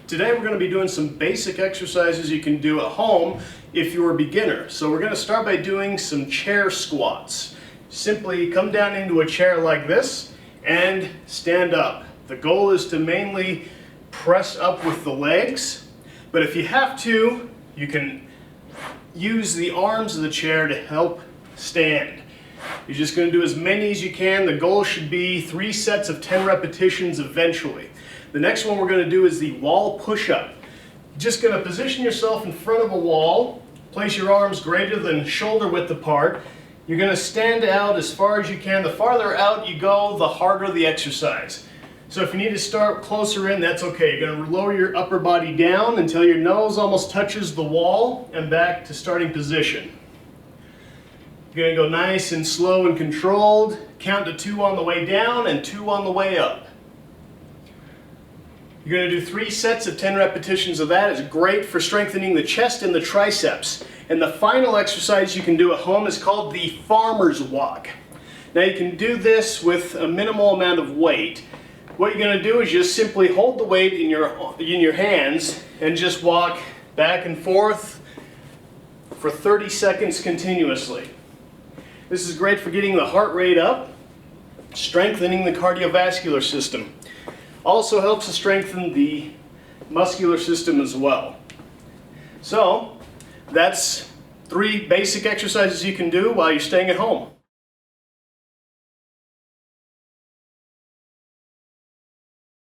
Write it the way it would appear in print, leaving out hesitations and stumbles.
Today we're going to be doing some basic exercises you can do at home if you're a beginner. So we're going to start by doing some chair squats. Simply come down into a chair like this and stand up. The goal is to mainly press up with the legs, but if you have to, you can use the arms of the chair to help stand. You're just going to do as many as you can. The goal should be 3 sets of 10 repetitions eventually. The next one we're going to do is the wall push-up. Just going to position yourself in front of a wall, place your arms greater than shoulder width apart. You're going to stand out as far as you can. The farther out you go, the harder the exercise. So if you need to start closer in, that's okay. You're going to lower your upper body down until your nose almost touches the wall and back to starting position. You're going to go nice and slow and controlled. Count to 2 on the way down and 2 on the way up. You're going to do 3 sets of 10 repetitions of that. It's great for strengthening the chest and the triceps. And the final exercise you can do at home is called the farmer's walk. Now you can do this with a minimal amount of weight. What you're going to do is just simply hold the weight in your hands and just walk back and forth for 30 seconds continuously. This is great for getting the heart rate up, strengthening the cardiovascular system. Also helps to strengthen the muscular system as well. So that's 3 basic exercises you can do while you're staying at home.